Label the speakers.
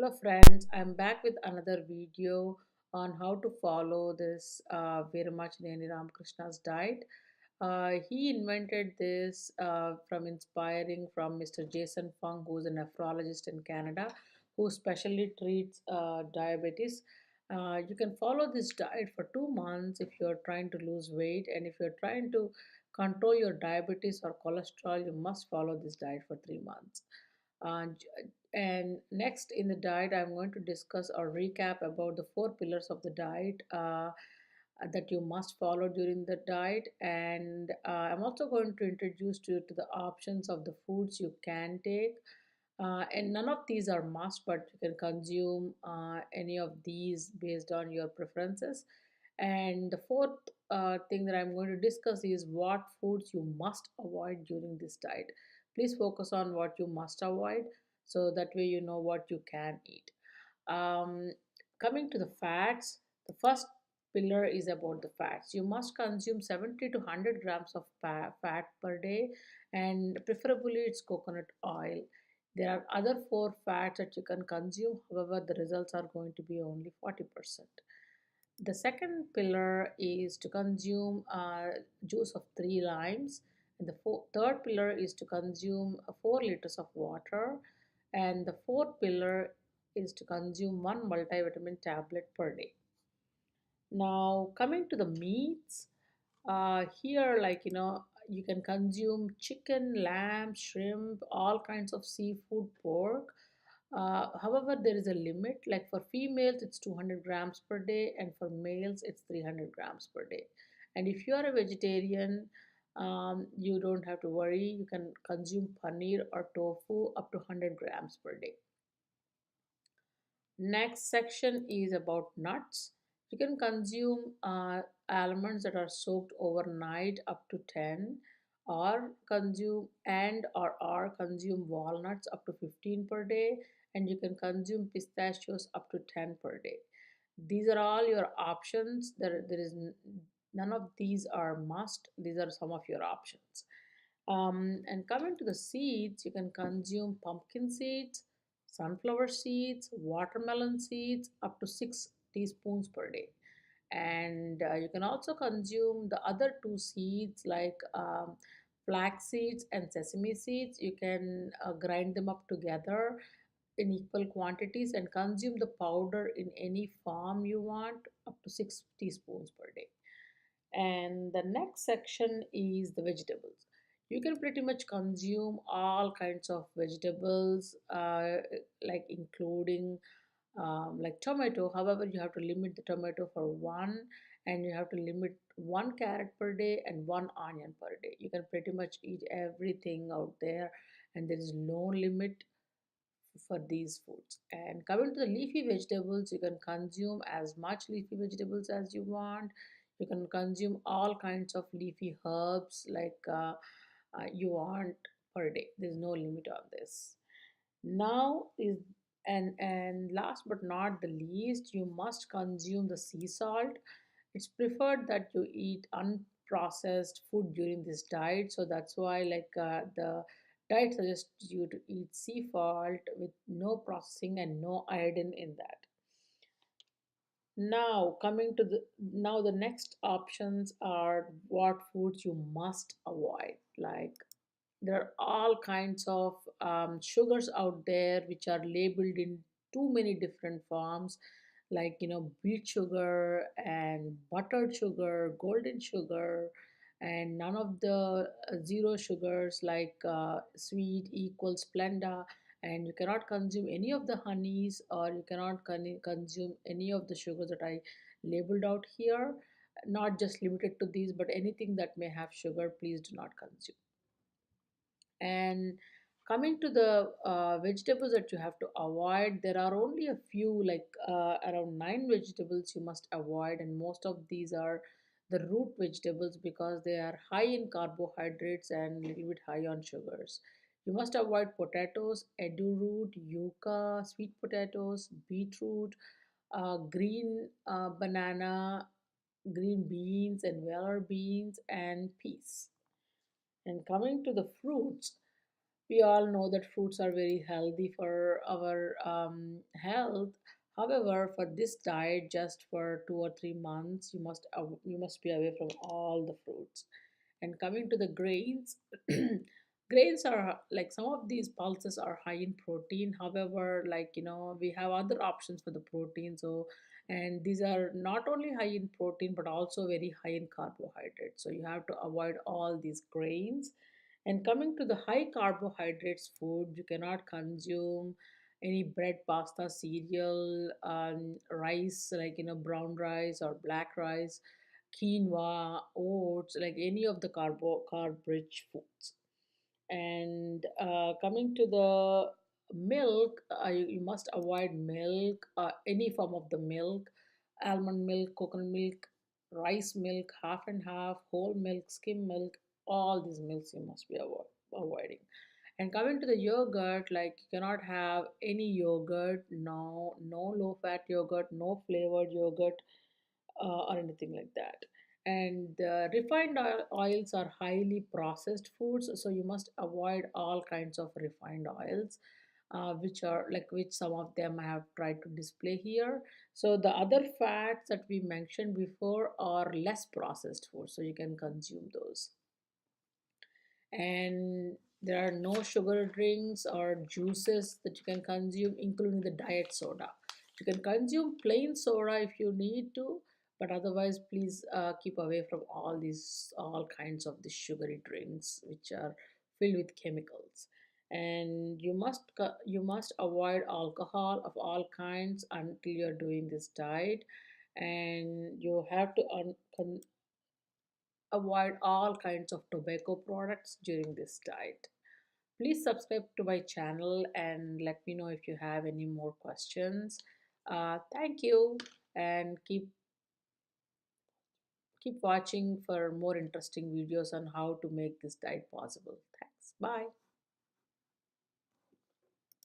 Speaker 1: Hello, friends. I'm back with another video on how to follow this Veermachaneni Ramakrishna's diet. He invented this from inspiring from Mr. Jason Fung, who's a nephrologist in Canada, who specially treats diabetes. You can follow this diet for 2 months if you're trying to lose weight, and if you're trying to control your diabetes or cholesterol, you must follow this diet for 3 months. Uh, and next in the diet, I'm going to discuss or recap about the four pillars of the diet that you must follow during the diet. And I'm also going to introduce you to the options of the foods you can take. And none of these are must, but you can consume any of these based on your preferences. And the fourth thing that I'm going to discuss is what foods you must avoid during this diet. Please focus on what you must avoid so that way you know what you can eat. Um, Coming to the fats, the first pillar is about the fats. You must consume 70 to 100 grams of fat per day, and preferably it's coconut oil. There are other four fats that you can consume, however, the results are going to be only 40%. The second pillar is to consume juice of 3 limes. And the third pillar is to consume 4 liters of water. And the fourth pillar is to consume one multivitamin tablet per day. Now, coming to the meats, here, you can consume chicken, lamb, shrimp, all kinds of seafood, pork. However, there is a limit. Like for females, it's 200 grams per day, and for males, it's 300 grams per day. And if you are a vegetarian, you don't have to worry. You can consume paneer or tofu up to 100 grams per day. Next section is about nuts. You can consume almonds that are soaked overnight up to 10, or consume walnuts up to 15 per day, and you can consume pistachios up to 10 per day. These are all your options. None of these are must. These are some of your options. And coming to the seeds, you can consume pumpkin seeds, sunflower seeds, watermelon seeds up to 6 teaspoons per day. And you can also consume the other two seeds like flax seeds and sesame seeds. You can grind them up together in equal quantities and consume the powder in any form you want up to 6 teaspoons per day. And the next section is the vegetables. You can pretty much consume all kinds of vegetables, like including like tomato. However, you have to limit the tomato for one, and you have to limit one carrot per day and one onion per day. You can pretty much eat everything out there, and there is no limit for these foods. And coming to the leafy vegetables, you can consume as much leafy vegetables as you want. You can consume all kinds of leafy herbs you want per day. There's no limit on this. Now is and last but not the least, you must consume the sea salt. It's preferred that you eat unprocessed food during this diet, so that's why the diet suggests you to eat sea salt with no processing and no iodine in that. Now the next options are what foods you must avoid. Like there are all kinds of sugars out there which are labeled in too many different forms, like beet sugar and buttered sugar, golden sugar, and none of the zero sugars like sweet equals splenda. And you cannot consume any of the honeys, or you cannot consume any of the sugars that I labeled out here. Not just limited to these, but anything that may have sugar, please do not consume. And coming to the vegetables that you have to avoid, there are only a few, like around 9 vegetables you must avoid, and most of these are the root vegetables because they are high in carbohydrates and little bit high on sugars. You must avoid potatoes, root, yucca, sweet potatoes, beetroot, green banana, green beans, and weller beans, and peas. And coming to the fruits, We all know that fruits are very healthy for our health. However, for this diet, just for 2 or 3 months, you must be away from all the fruits. And coming to the grains, grains are like some of these pulses are high in protein. However, like we have other options for the protein. So, and these are not only high in protein but also very high in carbohydrates. So you have to avoid all these grains. And coming to the high carbohydrates food, you cannot consume any bread, pasta, cereal, rice, like brown rice or black rice, quinoa, oats, like any of the carb rich foods. And coming to the milk, you must avoid milk, any form of the milk, almond milk, coconut milk, rice milk, half and half, whole milk, skim milk, all these milks you must be avoiding. And coming to the yogurt, like you cannot have any yogurt, no low fat yogurt, no flavored yogurt, or anything like that. And refined oils are highly processed foods, so you must avoid all kinds of refined oils, which some of them I have tried to display here. So the other fats that we mentioned before are less processed foods, so you can consume those. And there are no sugar drinks or juices that you can consume, including the diet soda. You can consume plain soda if you need to, but otherwise please keep away from all kinds of the sugary drinks which are filled with chemicals. And you must avoid alcohol of all kinds until you're doing this diet. And you have to avoid all kinds of tobacco products during this diet. Please subscribe to my channel and let me know if you have any more questions. Thank you, and keep watching for more interesting videos on how to make this diet possible. Thanks. Bye.